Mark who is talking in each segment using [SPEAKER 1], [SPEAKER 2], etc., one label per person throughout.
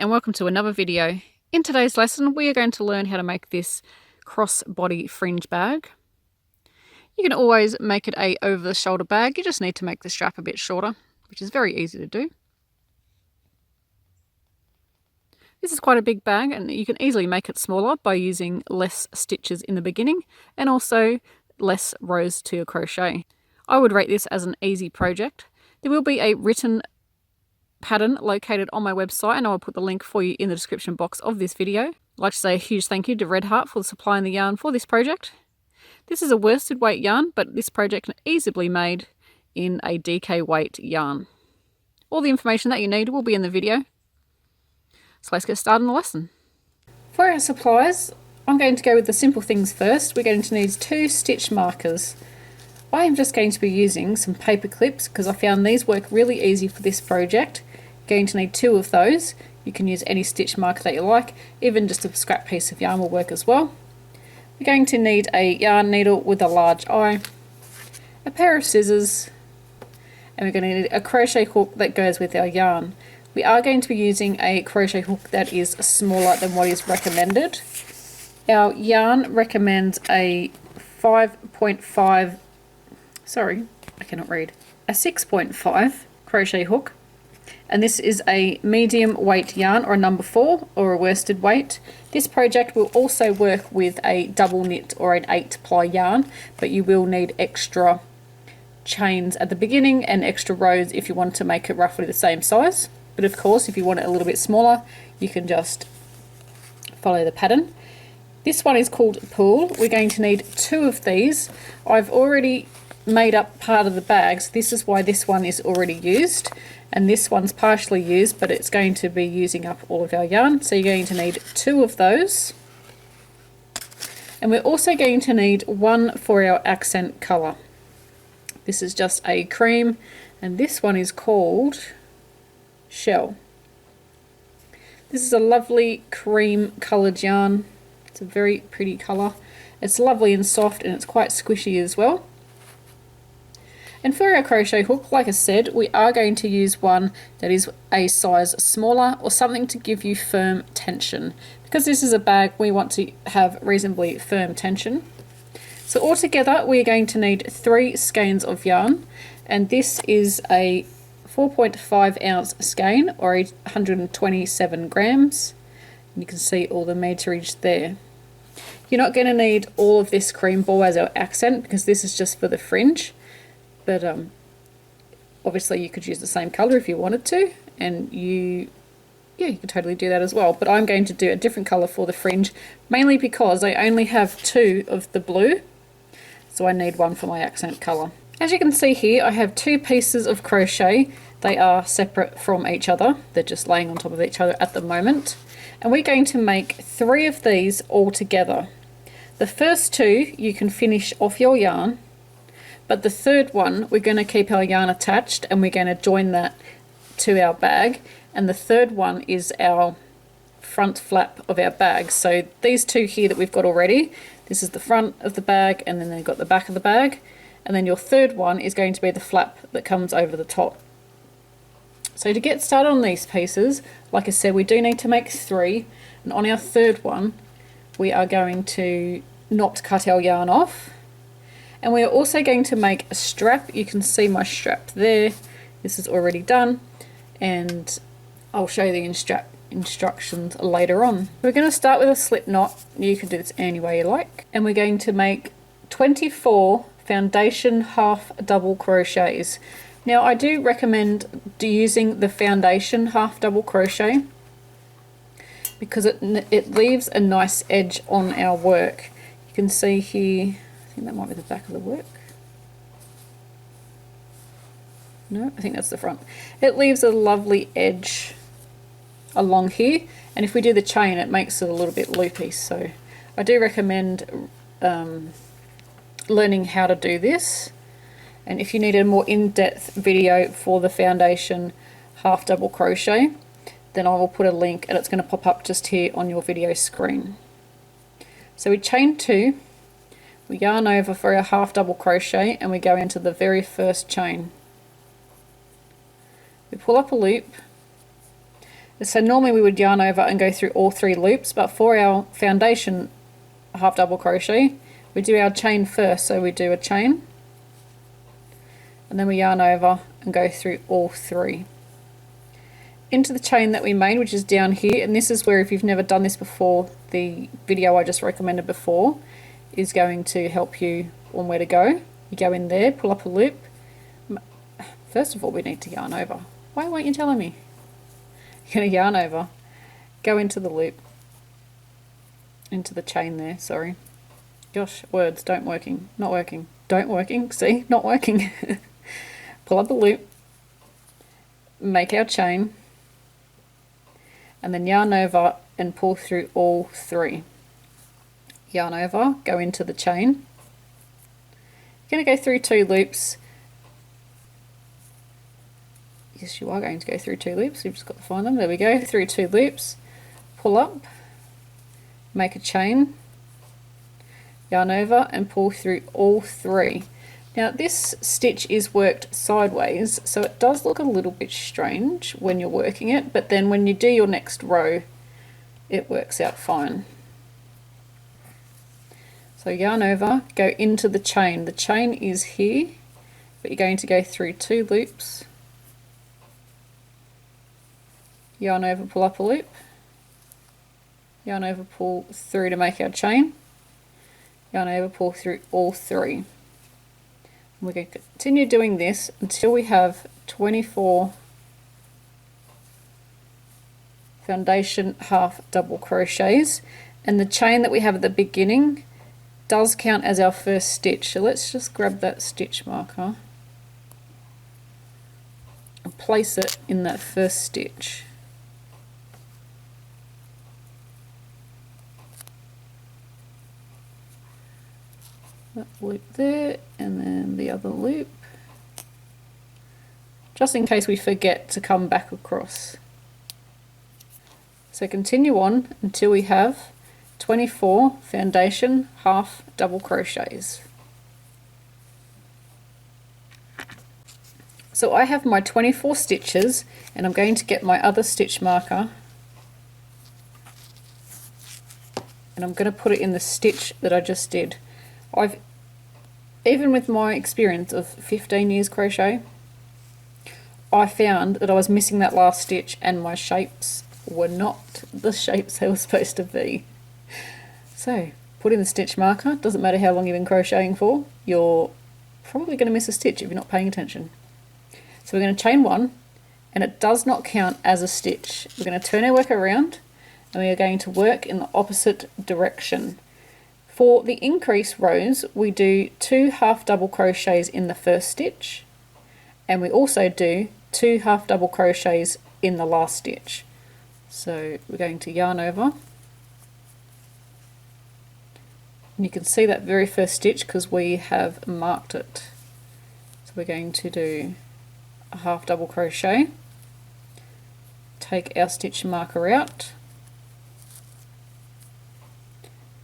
[SPEAKER 1] and welcome to another video. In today's lesson we are going to learn how to make this crossbody fringe bag. You can always make it a over the shoulder bag, you just need to make the strap a bit shorter, which is very easy to do. This is quite a big bag and you can easily make it smaller by using less stitches in the beginning and also less rows to your crochet. I would rate this as an easy project. There will be a written pattern located on my website and I will put the link for you in the description box of this video. I'd like to say a huge thank you to Red Heart for supplying the yarn for this project. This is a worsted weight yarn, but this project can easily be made in a DK weight yarn. All the information that you need will be in the video. So let's get started on the lesson. For our supplies, I'm going to go with the simple things first. We're going to need 2 stitch markers. I am just going to be using some paper clips because I found these work really easy for this project. Going to need 2 of those. You can use any stitch marker that you like, even just a scrap piece of yarn will work as well. We're going to need a yarn needle with a large eye, a pair of scissors, and we're going to need a crochet hook that goes with our yarn. We are going to be using a crochet hook that is smaller than what is recommended. Our yarn recommends a 6.5 crochet hook. And this is a medium weight yarn, or a number 4, or a worsted weight. This project will also work with a double knit or an 8-ply yarn, but you will need extra chains at the beginning and extra rows if you want to make it roughly the same size. But of course, if you want it a little bit smaller, you can just follow the pattern. This one is called Pool. We're going to need 2 of these. I've already made up part of the bags. This is why this one is already used, and this one's partially used, but it's going to be using up all of our yarn. So you're going to need 2 of those, and we're also going to need 1 for our accent colour. This is just a cream, and this one is called Shell. This is a lovely cream coloured yarn. It's a very pretty colour. It's lovely and soft, and it's quite squishy as well. And for our crochet hook, like I said, we are going to use one that is a size smaller, or something to give you firm tension. Because this is a bag, we want to have reasonably firm tension. So altogether we are going to need 3 skeins of yarn, and this is a 4.5 ounce skein, or 127 grams. And you can see all the meterage there. You're not going to need all of this cream ball as our accent because this is just for the fringe. But obviously you could use the same colour if you wanted to, and you could totally do that as well. But I'm going to do a different colour for the fringe, mainly because I only have 2 of the blue, so I need 1 for my accent colour. As you can see here, I have 2 pieces of crochet. They are separate from each other. They're just laying on top of each other at the moment. And we're going to make 3 of these all together. The first 2 you can finish off your yarn, but the third one we're going to keep our yarn attached and we're going to join that to our bag, and the third one is our front flap of our bag. So these 2 here that we've got already, this is the front of the bag, and then they've got the back of the bag, and then your third one is going to be the flap that comes over the top. So to get started on these pieces, like I said, we do need to make 3, and on our third one we are going to not cut our yarn off. And we are also going to make a strap. You can see my strap there. This is already done, and I'll show you the instructions later on. We're going to start with a slip knot. You can do this any way you like. And we're going to make 24 foundation half double crochets. Now I do recommend using the foundation half double crochet because it leaves a nice edge on our work. You can see here, I think that might be the back of the work. No, I think that's the front. It leaves a lovely edge along here, and if we do the chain it makes it a little bit loopy, so I do recommend learning how to do this. And if you need a more in-depth video for the foundation half double crochet, then I will put a link and it's going to pop up just here on your video screen. So we chain 2, we yarn over for our half double crochet, and we go into the very first chain. We pull up a loop, So normally we would yarn over and go through all 3 loops, but for our foundation half double crochet, we do our chain first. So we do a chain, and then we yarn over and go through all 3. Into the chain that we made, which is down here, and this is where, if you've never done this before, the video I just recommended before is going to help you on where to go. You go in there, pull up a loop. First of all, we need to yarn over. Why weren't you telling me? You're going to yarn over, go into the loop, into the chain there, sorry. Gosh, words don't working, not working, don't working, see, not working. Pull up the loop, make our chain, and then yarn over and pull through all 3. Yarn over, go into the chain. You're going to go through 2 loops. Yes, you are going to go through 2 loops. You've just got to find them. There we go, through 2 loops. Pull up, make a chain, yarn over and pull through all 3. Now this stitch is worked sideways, so it does look a little bit strange when you're working it, but then when you do your next row, it works out fine. So yarn over, go into the chain. The chain is here, but you're going to go through 2 loops. Yarn over, pull up a loop. Yarn over, pull through to make our chain. Yarn over, pull through all 3. We're going to continue doing this until we have 24 foundation half double crochets, and the chain that we have at the beginning does count as our first stitch. So let's just grab that stitch marker and place it in that first stitch. That loop there, and then the other loop, just in case we forget to come back across. So continue on until we have 24 foundation half double crochets. So I have my 24 stitches, and I'm going to get my other stitch marker, and I'm going to put it in the stitch that I just did. Even with my experience of 15 years crochet, I found that I was missing that last stitch, and my shapes were not the shapes they were supposed to be. So put in the stitch marker. Doesn't matter how long you've been crocheting for, you're probably going to miss a stitch if you're not paying attention. So we're going to chain 1, and it does not count as a stitch. We're going to turn our work around, and we are going to work in the opposite direction. For the increase rows, we do 2 half double crochets in the first stitch, and we also do 2 half double crochets in the last stitch. So we're going to yarn over, and you can see that very first stitch because we have marked it. So we're going to do a half double crochet, take our stitch marker out,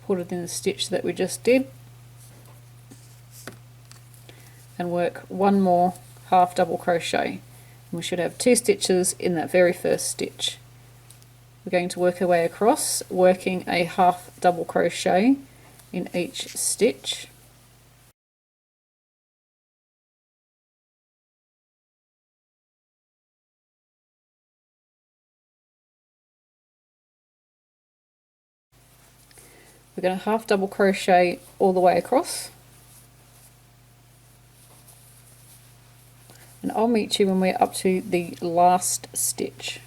[SPEAKER 1] put it in the stitch that we just did, and work 1 more half double crochet. And we should have 2 stitches in that very first stitch. We're going to work our way across, working a half double crochet in each stitch. We're going to half double crochet all the way across, and I'll meet you when we're up to the last stitch.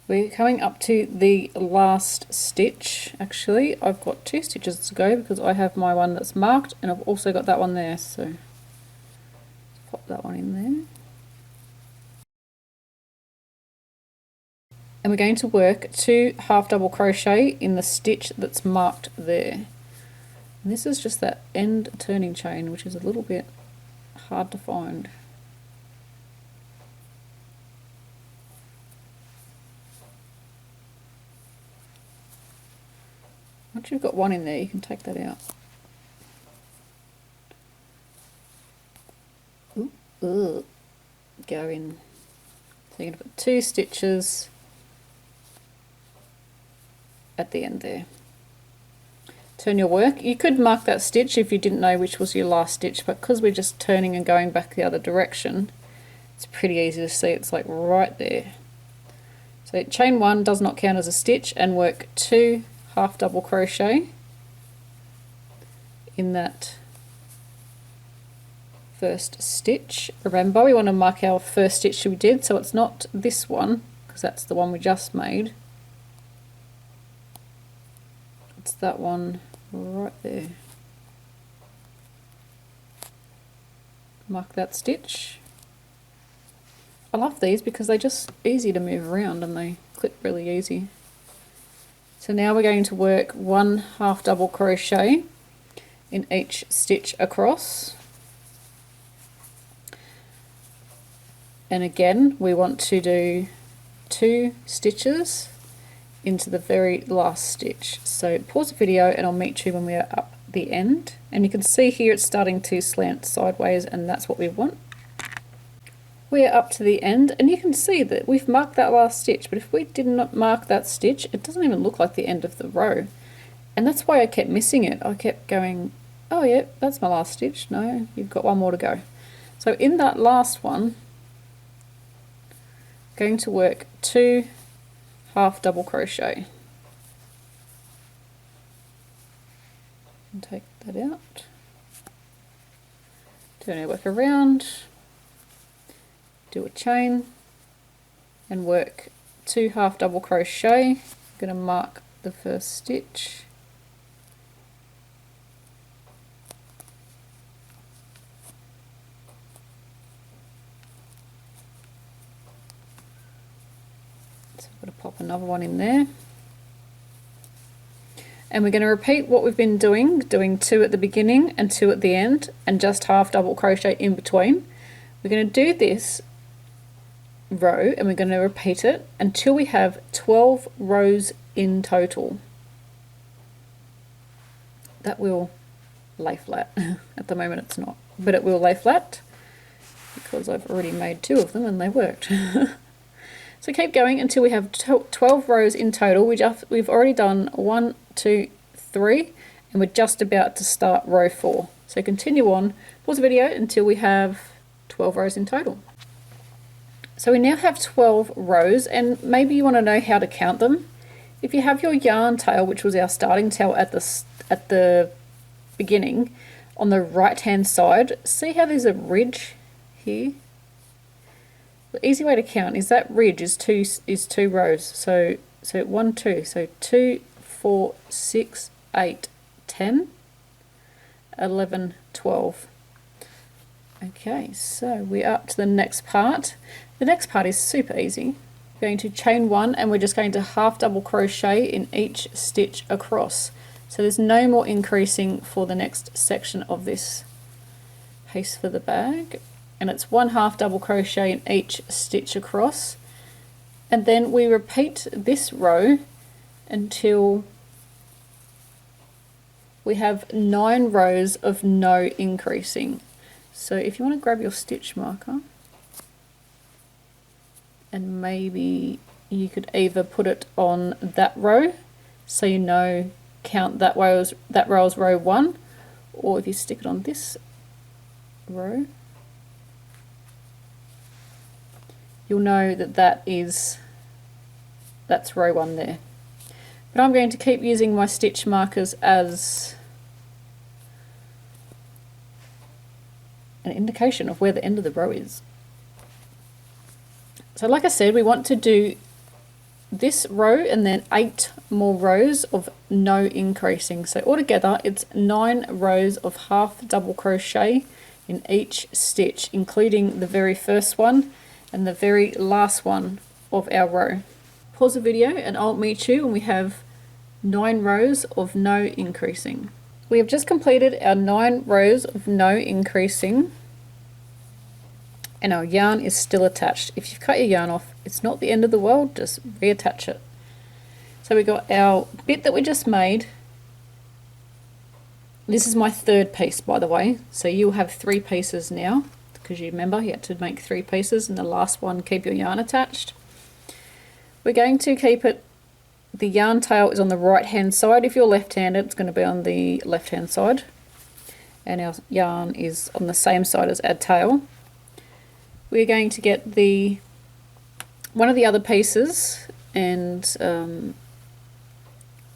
[SPEAKER 1] We're coming up to the last stitch. Actually, I've got 2 stitches to go because I have my one that's marked, and I've also got that one there, so let's pop that one in there. And we're going to work 2 half double crochet in the stitch that's marked there. And this is just that end turning chain, which is a little bit hard to find. Once you've got one in there, you can take that out. Ooh, go in So you're going to put 2 stitches at the end there. Turn your work. You could mark that stitch if you didn't know which was your last stitch, but because we're just turning and going back the other direction, it's pretty easy to see. It's like right there. So chain 1 does not count as a stitch, and work 2 half double crochet in that first stitch. Remember, we want to mark our first stitch we did, so it's not this one because that's the one we just made. It's that one right there. Mark that stitch. I love these because they're just easy to move around and they clip really easy. So now we're going to work 1 half double crochet in each stitch across. And again, we want to do 2 stitches into the very last stitch. So pause the video and I'll meet you when we are up the end. And you can see here it's starting to slant sideways, and that's what we want. We are up to the end, and you can see that we've marked that last stitch, but if we did not mark that stitch, it doesn't even look like the end of the row. And that's why I kept missing it. I kept going, oh yeah, that's my last stitch. No, you've got one more to go. So in that last one, going to work 2 half double crochet. And take that out. Turn our work around, do a chain, and work 2 half double crochet. I'm going to mark the first stitch. Got to pop another one in there, and we're going to repeat what we've been doing 2 at the beginning and 2 at the end, and just half double crochet in between. We're going to do this row and we're going to repeat it until we have 12 rows in total. That will lay flat. At the moment it's not, but it will lay flat because I've already made 2 of them and they worked. So keep going until we have 12 rows in total. We've already done 1, 2, 3, and we're just about to start row 4. So continue on, pause the video until we have 12 rows in total. So we now have 12 rows, and maybe you want to know how to count them. If you have your yarn tail, which was our starting tail at the beginning, on the right hand side, see how there's a ridge here? The easy way to count is that ridge is two rows. So 1, 2. So 2, 4, 6, 8, 10, 11, 12. Okay, so we're up to the next part. The next part is super easy. We're going to chain 1 and we're just going to half double crochet in each stitch across. So there's no more increasing for the next section of this piece for the bag. And it's 1 half double crochet in each stitch across, and then we repeat this row until we have 9 rows of no increasing. So if you want to grab your stitch marker, and maybe you could either put it on that row so you know count that row as row 1, or if you stick it on this row, you'll know that that's row 1 there. But I'm going to keep using my stitch markers as an indication of where the end of the row is. So like I said, we want to do this row and then 8 more rows of no increasing. So altogether it's 9 rows of half double crochet in each stitch, including the very first one and the very last one of our row. Pause the video and I'll meet you when we have 9 rows of no increasing. We have just completed our 9 rows of no increasing, and our yarn is still attached. If you've cut your yarn off, it's not the end of the world, just reattach it. So we got our bit that we just made. This is my 3rd piece, by the way, so you'll have 3 pieces now because you remember you had to make 3 pieces, and the last one keep your yarn attached. We're going to keep it, the yarn tail is on the right hand side. If you're left-handed, it's going to be on the left hand side, and our yarn is on the same side as our tail. We're going to get the one of the other pieces, and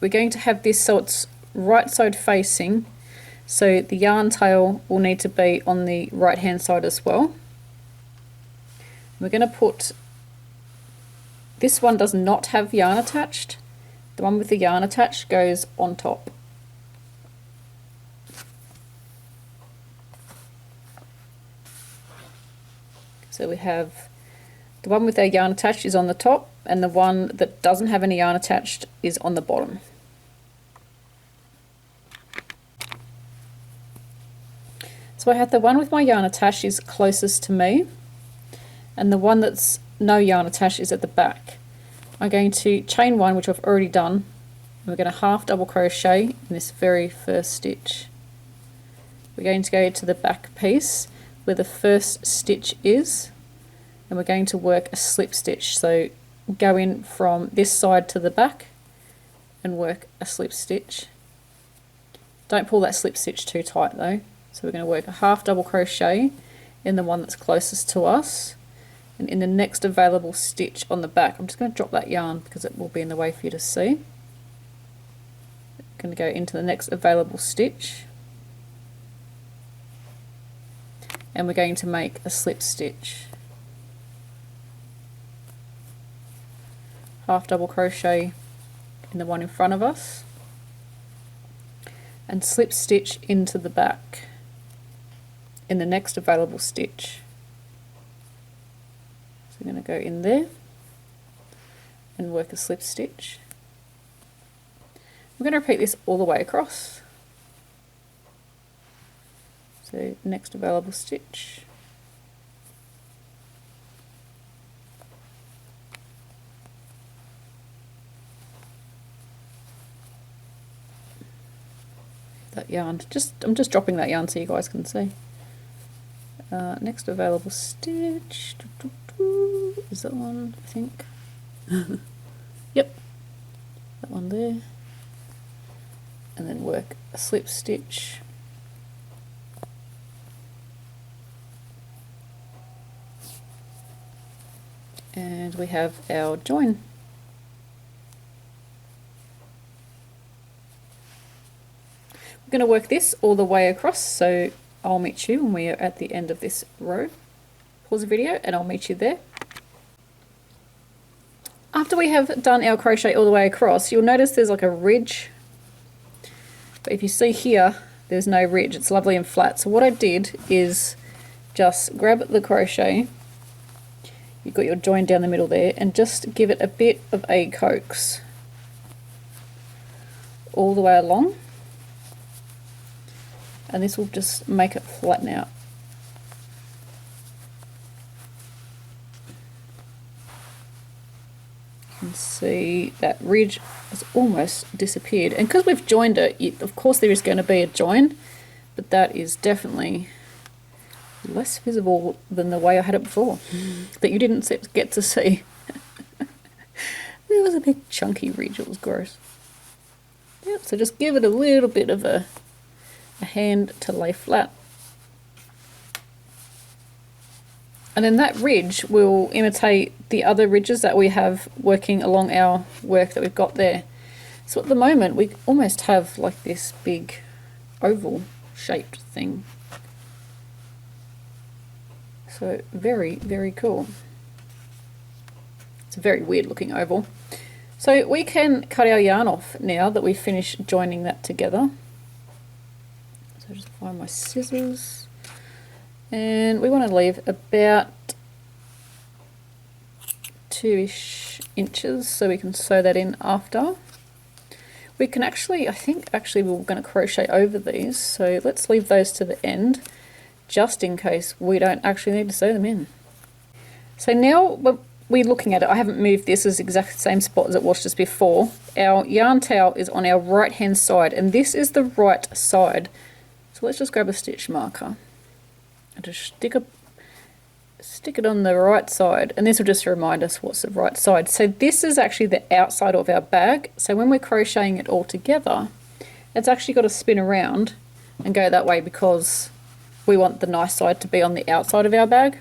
[SPEAKER 1] we're going to have this so it's right side facing, so the yarn tail will need to be on the right hand side as well. We're going to put, this one does not have yarn attached, the one with the yarn attached goes on top. So we have the one with our yarn attached is on the top, and the one that doesn't have any yarn attached is on the bottom. So I have the one with my yarn attached is closest to me, and the one that's no yarn attached is at the back. I'm going to chain 1, which I've already done, and we're going to half double crochet in this very first stitch. We're going to go to the back piece where the first stitch is, and we're going to work a slip stitch. So go in from this side to the back and work a slip stitch. Don't pull that slip stitch too tight though. So we're going to work a half double crochet in the one that's closest to us, and in the next available stitch on the back, I'm just going to drop that yarn because it will be in the way for you to see. I'm going to go into the next available stitch, and we're going to make a slip stitch. Half double crochet in the one in front of us, and slip stitch into the back in the next available stitch. So I'm going to go in there and work a slip stitch. We're going to repeat this all the way across. So next available stitch, that yarn, I'm just dropping that yarn so you guys can see. Next available stitch, is that one, I think? Yep, that one there, and then work a slip stitch, and we have our join. We're going to work this all the way across, so I'll meet you when we are at the end of this row. Pause the video and I'll meet you there. After we have done our crochet all the way across, you'll notice there's like a ridge, but if you see here, there's no ridge, it's lovely and flat. So what I did is just grab the crochet, you've got your join down the middle there, and just give it a bit of a coax all the way along, and this will just make it flatten out. You can see that ridge has almost disappeared, and because we've joined it, of course there is going to be a join, but that is definitely less visible than the way I had it before, that you didn't get to see. There was a big chunky ridge, it was gross. Yep, so just give it a little bit of a hand to lay flat. And then that ridge will imitate the other ridges that we have working along our work that we've got there. So at the moment we almost have like this big oval shaped thing. So very, very cool. It's a very weird looking oval. So we can cut our yarn off now that we've finished joining that together. So just find my scissors, and we want to leave about 2-ish inches so we can sew that in after. We can actually, I think actually we're going to crochet over these, so let's leave those to the end just in case we don't actually need to sew them in. So now we're looking at it, I haven't moved this, as exact same spot as it was just before. Our yarn tail is on our right hand side, and this is the right side. So let's just grab a stitch marker and just stick stick it on the right side, and this will just remind us what's the right side. So this is actually the outside of our bag, so when we're crocheting it all together, it's actually got to spin around and go that way because we want the nice side to be on the outside of our bag.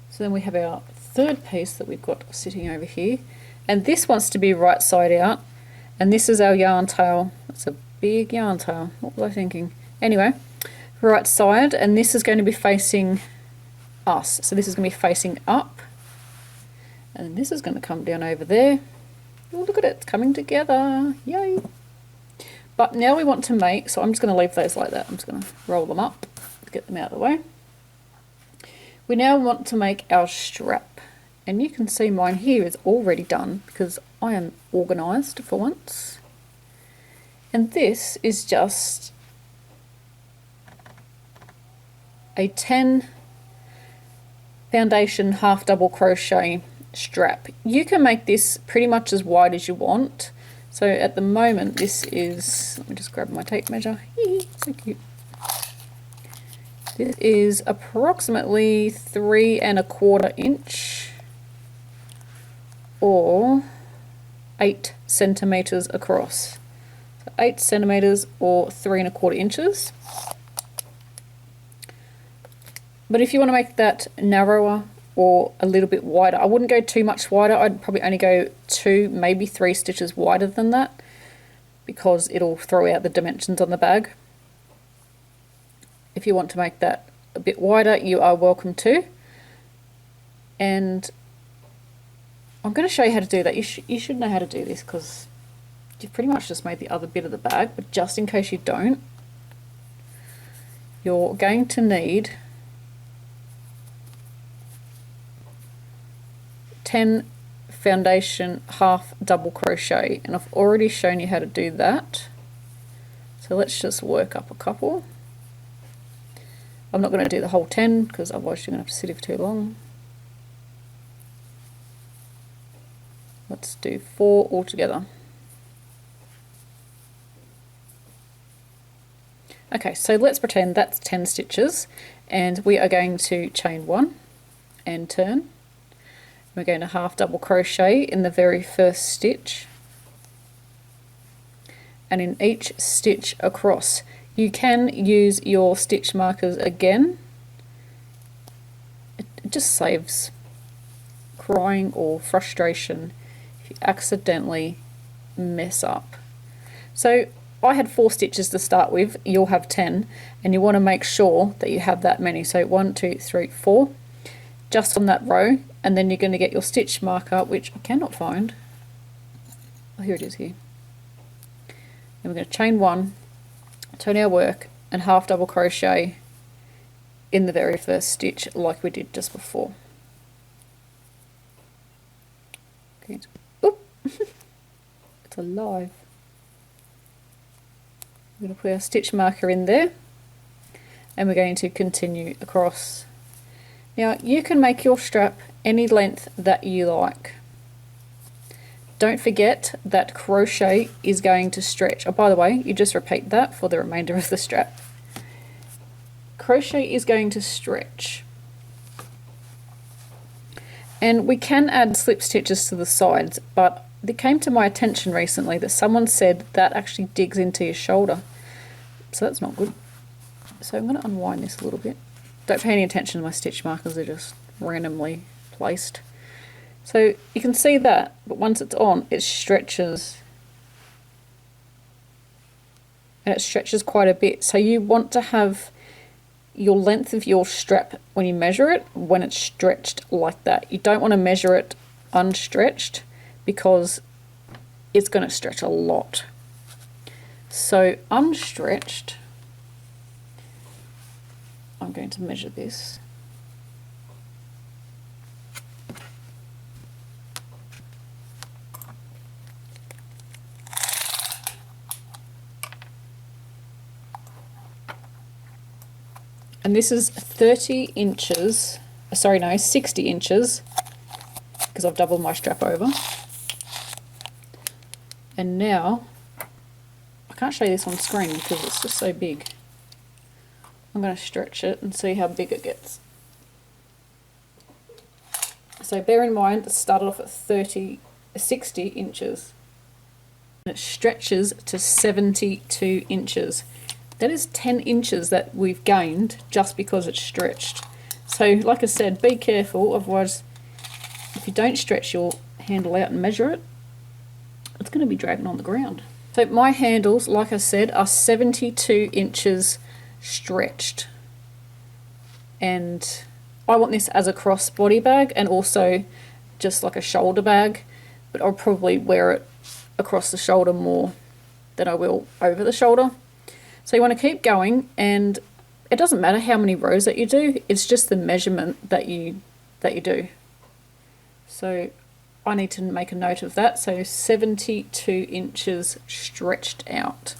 [SPEAKER 1] So then we have our third piece that we've got sitting over here, and this wants to be right side out, and this is our yarn tail. It's a big yarn tail. What was I thinking? Anyway, right side, and this is going to be facing us. So this is going to be facing up, and this is going to come down over there. Oh, look at it, it's coming together. Yay! But now we want to make, so I'm just going to leave those like that. I'm just going to roll them up, get them out of the way. We now want to make our strap, and you can see mine here is already done because I am organised for once. And this is just a 10 foundation half double crochet strap. You can make this pretty much as wide as you want. So at the moment this is, let me just grab my tape measure. So cute. This is approximately 3 1/4 inch or 8 centimeters across. So 8 centimeters or 3 1/4 inches. But if you want to make that narrower or a little bit wider, I wouldn't go too much wider. I'd probably only go 2, maybe 3 stitches wider than that because it'll throw out the dimensions on the bag. If you want to make that a bit wider, you are welcome to. And I'm going to show you how to do that. You should know how to do this because you've pretty much just made the other bit of the bag, but just in case you don't, you're going to need 10 foundation half double crochet, and I've already shown you how to do that. So let's just work up a couple. I'm not going to do the whole 10 because otherwise you're going to have to sit here for too long. Let's do 4 altogether. Okay, so let's pretend that's 10 stitches, and we are going to chain 1 and turn. We're going to half double crochet in the very first stitch, and in each stitch across. You can use your stitch markers again. It just saves crying or frustration if you accidentally mess up. So I had 4 stitches to start with, you'll have 10, and you want to make sure that you have that many. So 1, 2, 3, 4, just on that row, and then you're going to get your stitch marker, which I cannot find. Oh, here it is here. And we're going to chain 1, turn our work, and half double crochet in the very first stitch like we did just before. Okay. Oop. It's alive. We're going to put our stitch marker in there, and we're going to continue across. Now you can make your strap any length that you like. Don't forget that crochet is going to stretch. Oh, by the way, you just repeat that for the remainder of the strap. Crochet is going to stretch. And we can add slip stitches to the sides, but it came to my attention recently that someone said that actually digs into your shoulder. So that's not good. So I'm going to unwind this a little bit. Don't pay any attention to my stitch markers, they're just randomly placed. So you can see that, but once it's on, it stretches. And it stretches quite a bit. So you want to have your length of your strap when you measure it, when it's stretched like that. You don't want to measure it unstretched because it's going to stretch a lot. So unstretched, I'm going to measure this. And this is 30 inches, sorry no, 60 inches, because I've doubled my strap over. And now, I can't show you this on screen because it's just so big. I'm going to stretch it and see how big it gets. So bear in mind, it started off at 60 inches. It stretches to 72 inches. That is 10 inches that we've gained just because it's stretched. So like I said, be careful, otherwise if you don't stretch your handle out and measure it, it's going to be dragging on the ground. So my handles, like I said, are 72 inches stretched. And I want this as a crossbody bag and also just like a shoulder bag, but I'll probably wear it across the shoulder more than I will over the shoulder. So you want to keep going, and it doesn't matter how many rows that you do, it's just the measurement that you do. So I need to make a note of that. So 72 inches stretched out.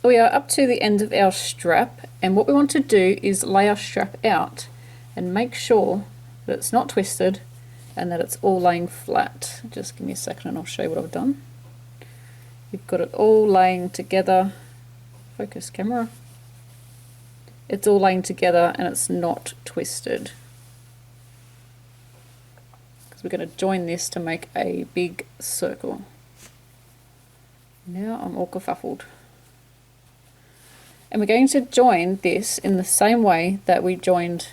[SPEAKER 1] We are up to the end of our strap, and what we want to do is lay our strap out and make sure that it's not twisted and that it's all laying flat. Just give me a second and I'll show you what I've done. You've got it all laying together. Focus camera. It's all laying together and it's not twisted. Because we're going to join this to make a big circle. Now I'm all kerfuffled. And we're going to join this in the same way that we joined.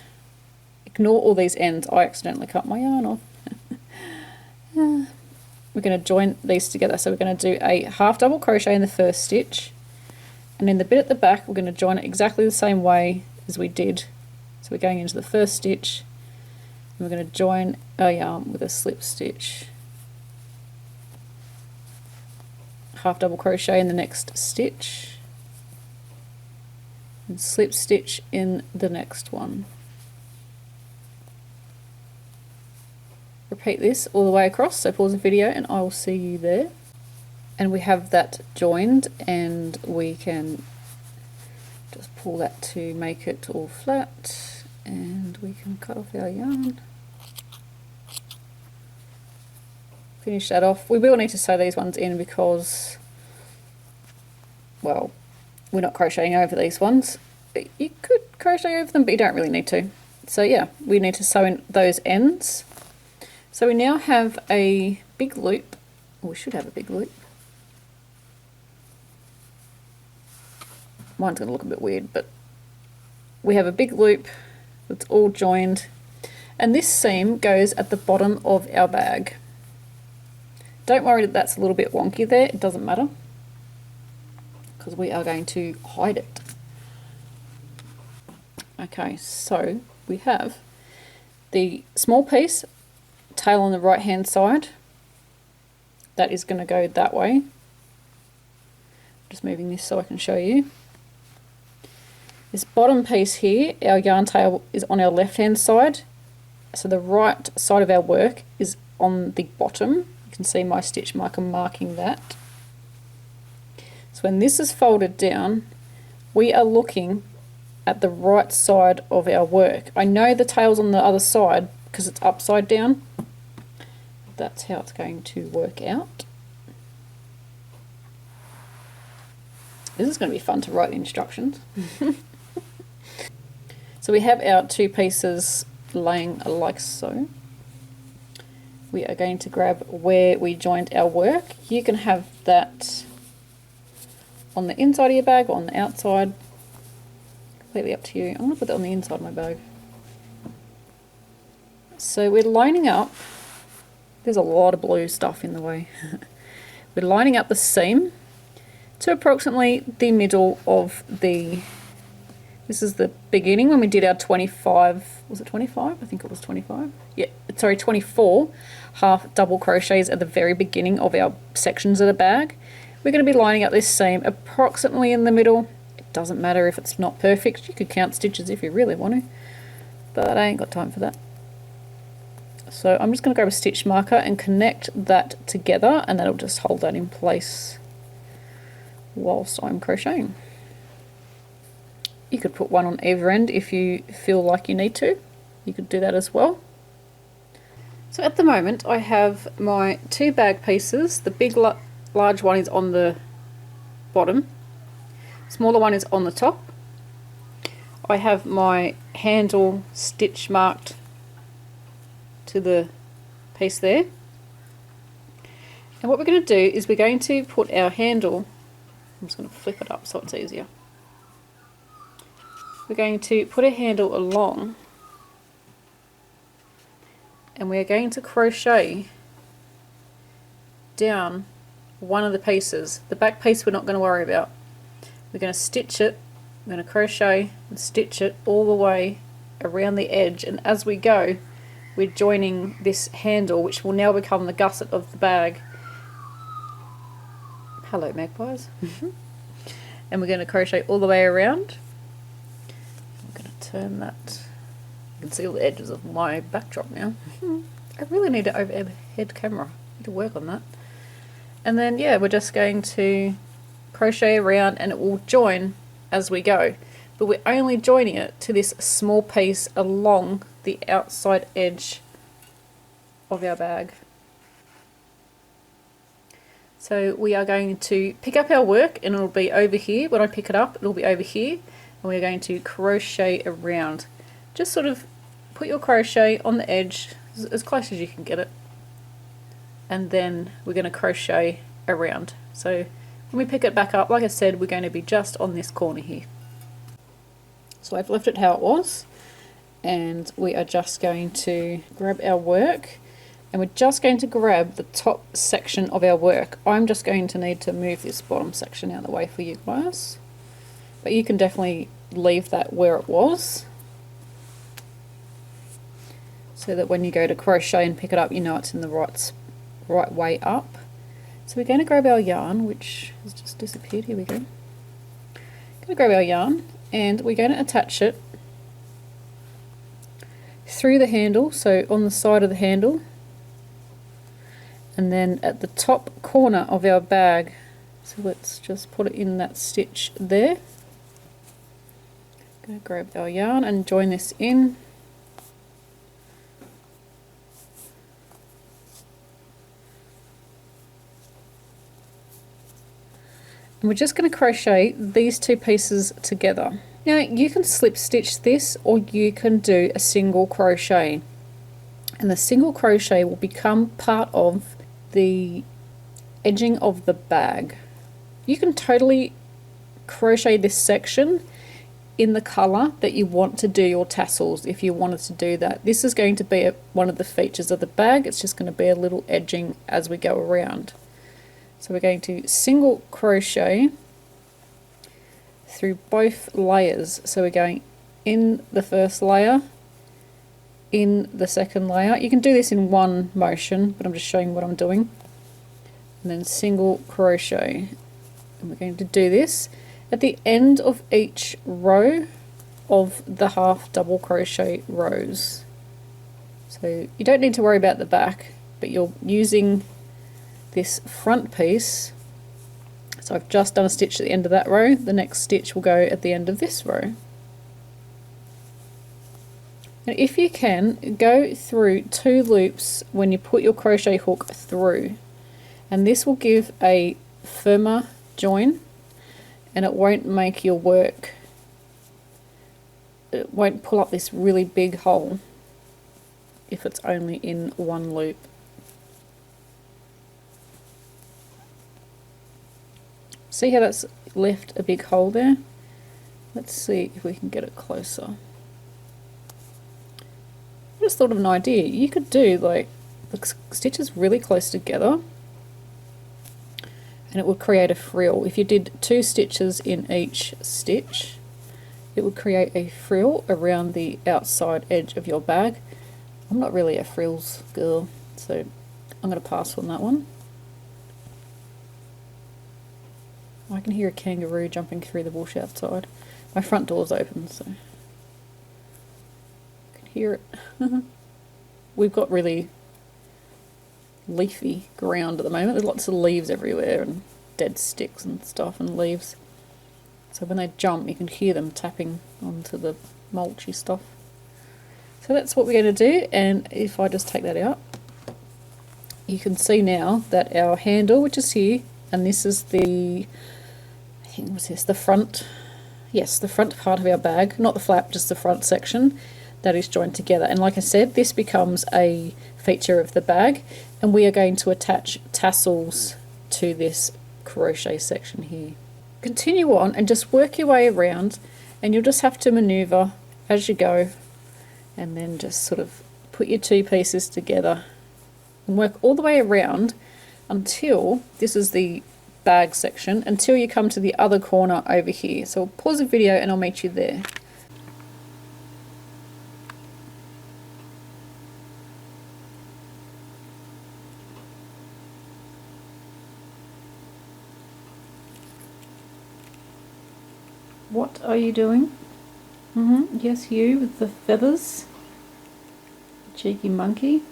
[SPEAKER 1] Ignore all these ends, I accidentally cut my yarn off. We're going to join these together. So we're going to do a half double crochet in the first stitch, and in the bit at the back we're going to join it exactly the same way as we did. So we're going into the first stitch and we're going to join our yarn with a slip stitch, half double crochet in the next stitch and slip stitch in the next one. Repeat this all the way across, so pause the video and I will see you there. And we have that joined, and we can just pull that to make it all flat, and we can cut off our yarn. Finish that off. We will need to sew these ones in because, well, we're not crocheting over these ones. You could crochet over them, but you don't really need to. So yeah, we need to sew in those ends. So we now have a big loop, or we should have a big loop. Mine's going to look a bit weird, but we have a big loop that's all joined, and this seam goes at the bottom of our bag. Don't worry that that's a little bit wonky there, it doesn't matter, because we are going to hide it. Okay, so we have the small piece, tail on the right hand side, that is going to go that way. Just moving this so I can show you. This bottom piece here, our yarn tail is on our left hand side, so the right side of our work is on the bottom. You can see my stitch marker marking that. So when this is folded down, we are looking at the right side of our work. I know the tail's on the other side because it's upside down. That's how it's going to work out. This is going to be fun to write the instructions. So we have our two pieces laying like so. We are going to grab where we joined our work. You can have that on the inside of your bag or on the outside. Completely up to you. I'm going to put that on the inside of my bag. So we're lining up. There's a lot of blue stuff in the way. We're lining up the seam to approximately the middle of the, this is the beginning when we did our 25, was it 25? I think it was 25. Yeah, sorry, 24 half double crochets at the very beginning of our sections of the bag. We're going to be lining up this seam approximately in the middle. It doesn't matter if it's not perfect. You could count stitches if you really want to, but I ain't got time for that. So I'm just going to grab a stitch marker and connect that together, and that'll just hold that in place whilst I'm crocheting. You could put one on either end if you feel like you need to. You could do that as well. So at the moment I have my two bag pieces. The big large one is on the bottom, smaller one is on the top. I have my handle stitch marked to the piece there. And what we're going to do is we're going to put our handle, I'm just going to flip it up so it's easier. We're going to put a handle along and we're going to crochet down one of the pieces. The back piece we're not going to worry about. We're going to stitch it, we're going to crochet and stitch it all the way around the edge, and as we go we're joining this handle, which will now become the gusset of the bag. Hello magpies. And we're going to crochet all the way around. I'm going to turn that. You can see all the edges of my backdrop now. I really need an overhead camera. I need to work on that. And then yeah, we're just going to crochet around and it will join as we go. But we're only joining it to this small piece along the outside edge of our bag. So we are going to pick up our work and it'll be over here. When I pick it up, it'll be over here. And we're going to crochet around. Just sort of put your crochet on the edge as close as you can get it. And then we're going to crochet around. So when we pick it back up, like I said, we're going to be just on this corner here. So I've left it how it was. And we are just going to grab our work. And we're just going to grab the top section of our work. I'm just going to need to move this bottom section out of the way for you guys. But you can definitely leave that where it was, so that when you go to crochet and pick it up, you know it's in the right way up. So we're going to grab our yarn, which has just disappeared. Here we go. Going to grab our yarn and we're going to attach it through the handle, so on the side of the handle. And then at the top corner of our bag, so let's just put it in that stitch there. Going to grab our yarn and join this in. And we're just going to crochet these two pieces together. Now you can slip stitch this or you can do a single crochet. And the single crochet will become part of the edging of the bag. You can totally crochet this section in the colour that you want to do your tassels if you wanted to do that. This is going to be one of the features of the bag. It's just going to be a little edging as we go around. So we're going to single crochet through both layers. So we're going in the first layer, in the second layer. You can do this in one motion, but I'm just showing what I'm doing. And then single crochet. And we're going to do this at the end of each row of the half double crochet rows. So you don't need to worry about the back, but you're using this front piece. So I've just done a stitch at the end of that row. The next stitch will go at the end of this row. And if you can, go through 2 loops when you put your crochet hook through, and this will give a firmer join and it won't make your work, it won't pull up this really big hole if it's only in one loop. See how that's left a big hole there? Let's see if we can get it closer. I just thought of an idea. You could do like the stitches really close together and it would create a frill. If you did 2 stitches in each stitch, it would create a frill around the outside edge of your bag. I'm not really a frills girl, so I'm going to pass on that one. I can hear a kangaroo jumping through the bush outside. My front door's open, so I can hear it. We've got really leafy ground at the moment. There's lots of leaves everywhere and dead sticks and stuff and leaves. So when they jump, you can hear them tapping onto the mulchy stuff. So that's what we're going to do, and if I just take that out, you can see now that our handle, which is here, and this is the, I think what's this, the front yes, the front part of our bag, not the flap, just the front section that is joined together. And like I said, this becomes a feature of the bag, and we are going to attach tassels to this crochet section here. Continue on and just work your way around, and you'll just have to maneuver as you go, and then just sort of put your two pieces together and work all the way around until this is the bag section, until you come to the other corner over here. So I'll pause the video and I'll meet you there. What are you doing? Yes, you with the feathers. Cheeky monkey.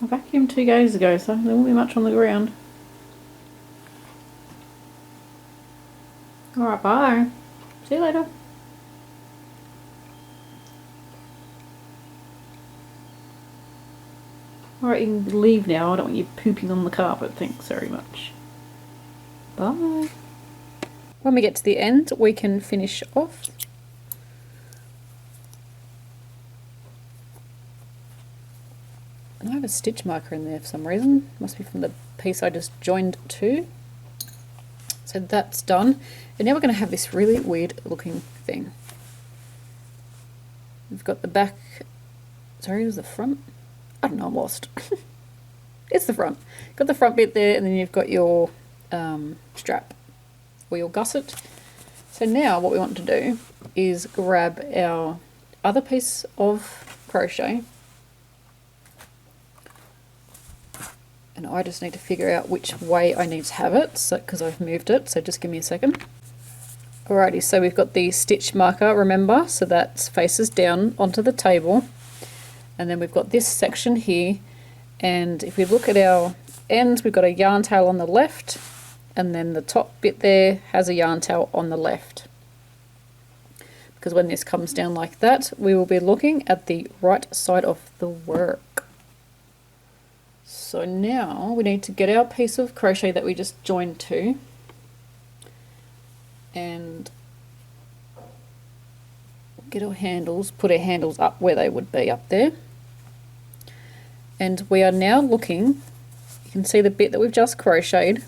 [SPEAKER 1] I vacuumed 2 days ago, so there won't be much on the ground. Alright, bye. See you later. Alright, you can leave now. I don't want you pooping on the carpet. Thanks very much. Bye. When we get to the end, we can finish off. And I have a stitch marker in there for some reason. Must be from the piece I just joined to. So that's done. And now we're going to have this really weird looking thing. We've got the back. Sorry, it was the front? I don't know, I'm lost. It's the front. Got the front bit there, and then you've got your strap or your gusset. So now what we want to do is grab our other piece of crochet, and I just need to figure out which way I need to have it, so because I've moved it, so just give me a second. Alrighty, so we've got the stitch marker, remember, so that faces down onto the table, and then we've got this section here, and if we look at our ends, we've got a yarn tail on the left, and then the top bit there has a yarn tail on the left. Because when this comes down like that, we will be looking at the right side of the work. So now we need to get our piece of crochet that we just joined to, and get our handles, put our handles up where they would be, up there. And we are now looking, you can see the bit that we've just crocheted.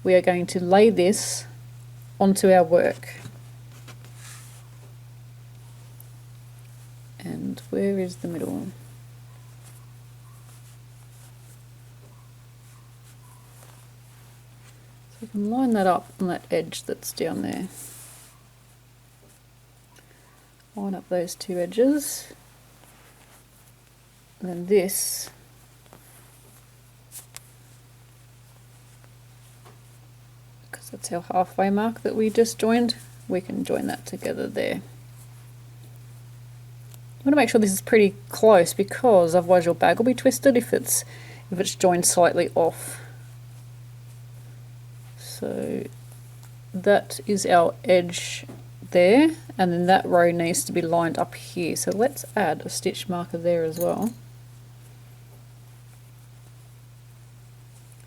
[SPEAKER 1] We are going to lay this onto our work. And where is the middle one? So we can line that up on that edge that's down there. Line up those two edges. And then this that's our halfway mark that we just joined, we can join that together there. You want to make sure this is pretty close, because otherwise your bag will be twisted if it's joined slightly off. So that is our edge there, and then that row needs to be lined up here. So let's add a stitch marker there as well,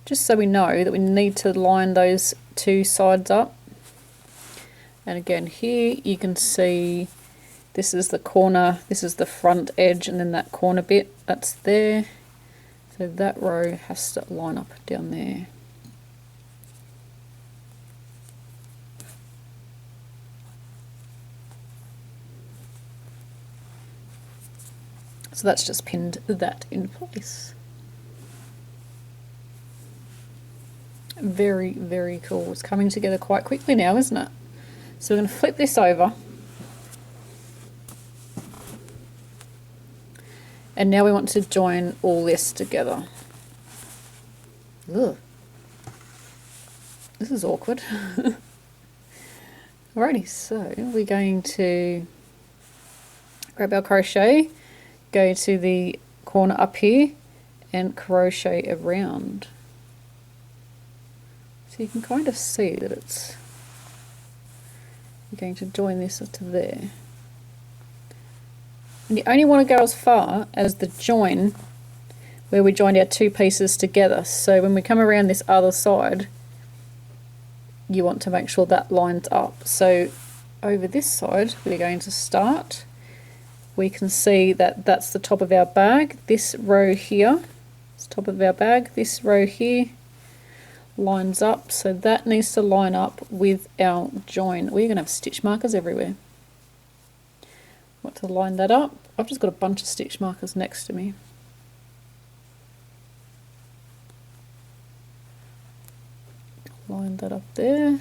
[SPEAKER 1] just so we know that we need to line those two sides up. And again, here you can see this is the corner, this is the front edge, and then that corner bit that's there. So that row has to line up down there. So that's just pinned that in place. Very, very cool. It's coming together quite quickly now, isn't it? So we're going to flip this over. And now we want to join all this together. Ugh. This is awkward. Alrighty, so we're going to grab our crochet, go to the corner up here, and crochet around. So you can kind of see that it's, you're going to join this to there. And you only want to go as far as the join where we joined our two pieces together. So when we come around this other side, you want to make sure that lines up. So over this side, we're going to start. We can see that that's the top of our bag. This row here is top of our bag. This row here lines up, so that needs to line up with our join. We're going to have stitch markers everywhere. Want to line that up. I've just got a bunch of stitch markers next to me. Line that up there.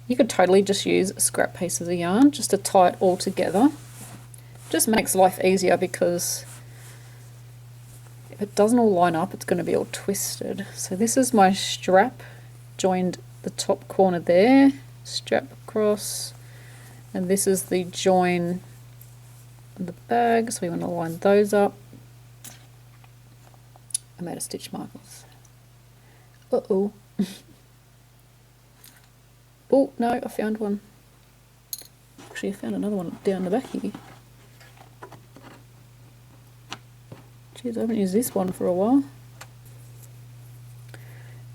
[SPEAKER 1] You could totally just use scrap pieces of yarn just to tie it all together. Just makes life easier, because if it doesn't all line up, it's going to be all twisted. So this is my strap, joined the top corner there, strap across, and this is the join of the bag, so we want to line those up. I'm out of stitch markers. Uh-oh. Oh, no, I found one. Actually, I found another one down the back here. Jeez, I haven't used this one for a while.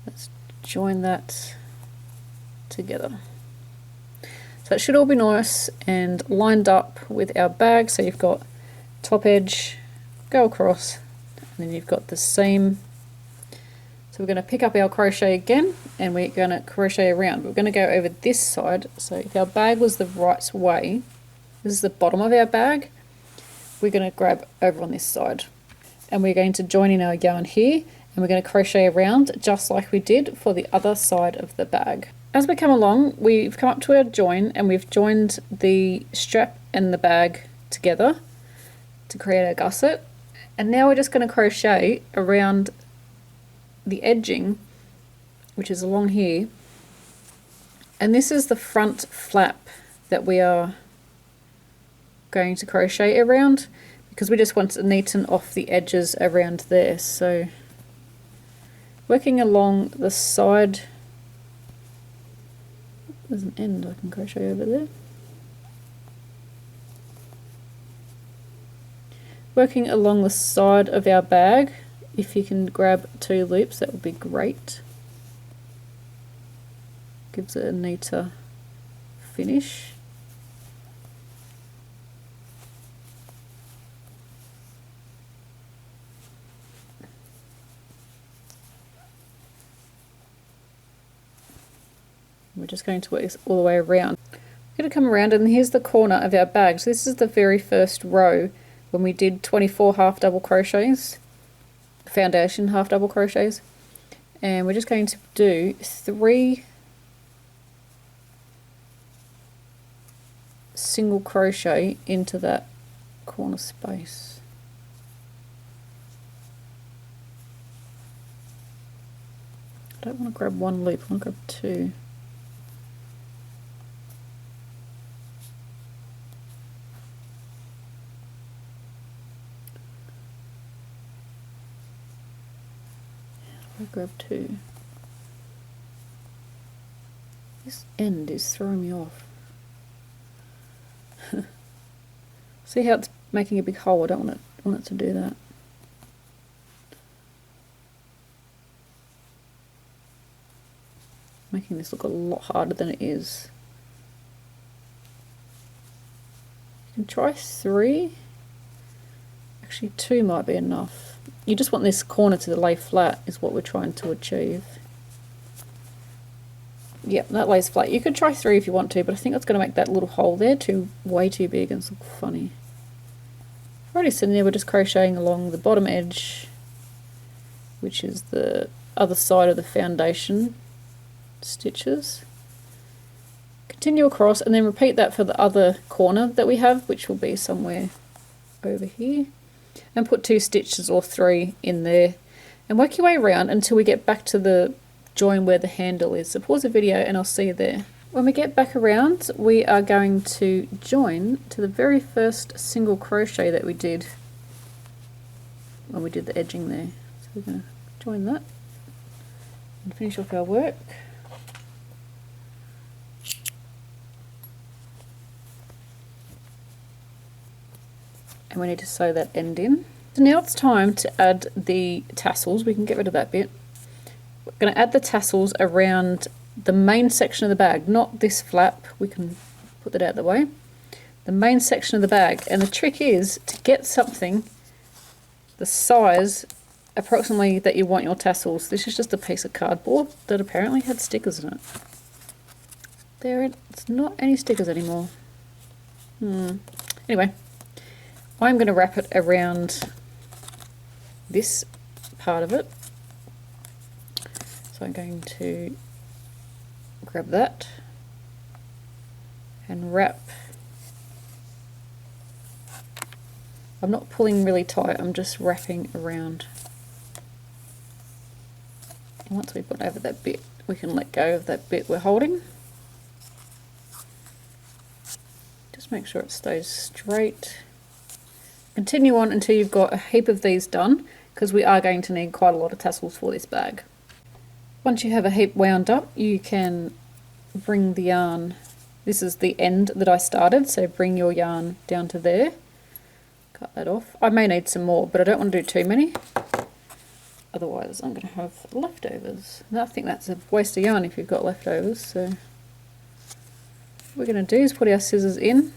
[SPEAKER 1] Let's join that together. So it should all be nice and lined up with our bag. So you've got top edge, go across, and then you've got the seam. So we're going to pick up our crochet again, and we're going to crochet around. We're going to go over this side. So if our bag was the right way, this is the bottom of our bag, we're going to grab over on this side. And we're going to join in our yarn here, and we're going to crochet around just like we did for the other side of the bag. As we come along, we've come up to our join, and we've joined the strap and the bag together to create our gusset. And now we're just going to crochet around the edging, which is along here, and this is the front flap that we are going to crochet around, because we just want to neaten off the edges around there. So working along the side, there's an end I can crochet over there. Working along the side of our bag, if you can grab two loops, that would be great. Gives it a neater finish. We're just going to work this all the way around. We're going to come around, and here's the corner of our bag. So this is the very first row when we did 24 half double crochets, foundation half double crochets, and we're just going to do 3 single crochet into that corner space. I don't want to grab one loop, I want to grab 2. I grab 2. This end is throwing me off. See how it's making a big hole? I don't want it to do that. Making this look a lot harder than it is. You can try 3. Actually 2 might be enough. You just want this corner to lay flat is what we're trying to achieve. Yep, that lays flat. You could try 3 if you want to, but I think that's going to make that little hole there way too big and look funny. Alrighty, so now we're just crocheting along the bottom edge, which is the other side of the foundation stitches. Continue across, and then repeat that for the other corner that we have, which will be somewhere over here. And put 2 stitches or 3 in there, and work your way around until we get back to the join where the handle is. So pause the video and I'll see you there. When we get back around, we are going to join to the very first single crochet that we did when we did the edging there. So we're going to join that and finish off our work. And we need to sew that end in. So now it's time to add the tassels. We can get rid of that bit. We're going to add the tassels around the main section of the bag, not this flap. We can put that out of the way. The main section of the bag. And the trick is to get something the size approximately that you want your tassels. This is just a piece of cardboard that apparently had stickers in it. It's not any stickers anymore. Anyway, I'm going to wrap it around this part of it. So I'm going to grab that and wrap. I'm not pulling really tight, I'm just wrapping around. And once we've got over that bit, we can let go of that bit we're holding. Just make sure it stays straight. Continue on until you've got a heap of these done, because we are going to need quite a lot of tassels for this bag. Once you have a heap wound up, you can bring the yarn. This is the end that I started, so bring your yarn down to there. Cut that off. I may need some more, but I don't want to do too many. Otherwise, I'm going to have leftovers. And I think that's a waste of yarn if you've got leftovers. So what we're going to do is put our scissors in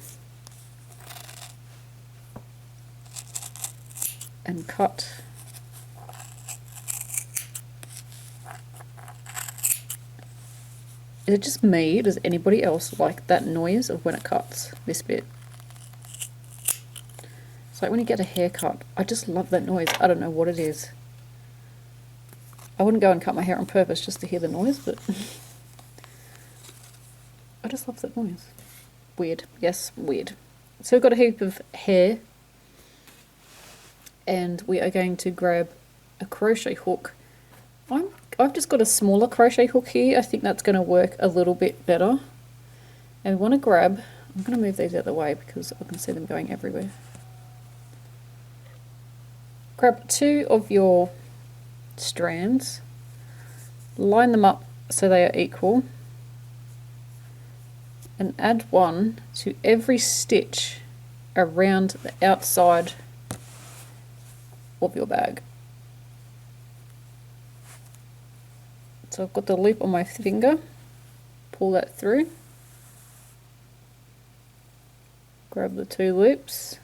[SPEAKER 1] and cut. Is it just me? Does anybody else like that noise of when it cuts this bit? It's like when you get a haircut. I just love that noise. I don't know what it is. I wouldn't go and cut my hair on purpose just to hear the noise, but I just love that noise. Weird. Yes, weird. So we've got a heap of hair, and we are going to grab a crochet hook. I've just got a smaller crochet hook here. I think that's going to work a little bit better. And we want to grab, I'm going to move these out of the way because I can see them going everywhere. Grab two of your strands, line them up so they are equal, and add one to every stitch around the outside of your bag. So I've got the loop on my finger, pull that through, grab the two loops,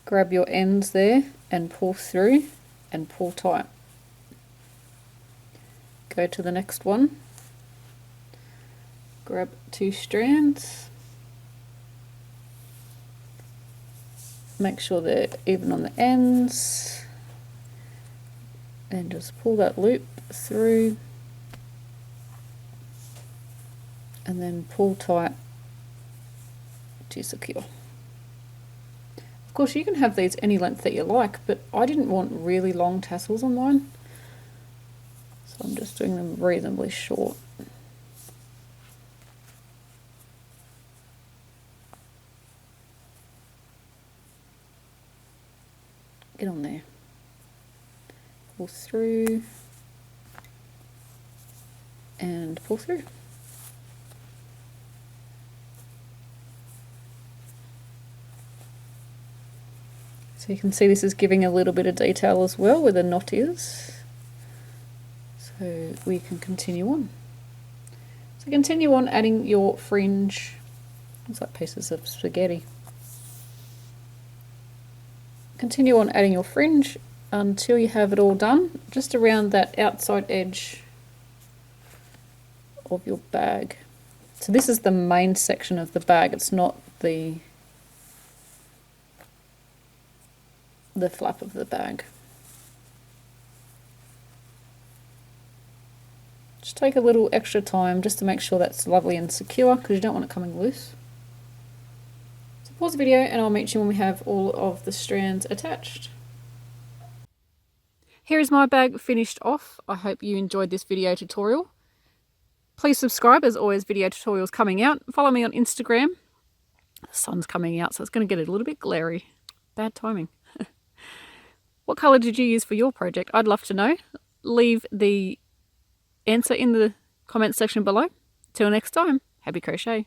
[SPEAKER 1] grab your ends there and pull through and pull tight. Go to the next one, grab two strands, make sure they're even on the ends, and just pull that loop through and then pull tight to secure. Of course, you can have these any length that you like, but I didn't want really long tassels on mine, so I'm just doing them reasonably short. Get on there, pull through and pull through. So you can see this is giving a little bit of detail as well where the knot is. So we can continue on. So continue on adding your fringe. It's like pieces of spaghetti. Continue on adding your fringe until you have it all done, just around that outside edge of your bag. So this is the main section of the bag, it's not the flap of the bag. Just take a little extra time just to make sure that's lovely and secure, because you don't want it coming loose. So pause the video and I'll meet you when we have all of the strands attached. Here is my bag finished off. I hope you enjoyed this video tutorial. Please subscribe, as always video tutorials coming out. Follow me on Instagram. The sun's coming out so it's going to get a little bit glary. Bad timing. What colour did you use for your project? I'd love to know. Leave the answer in the comment section below. Till next time, happy crochet.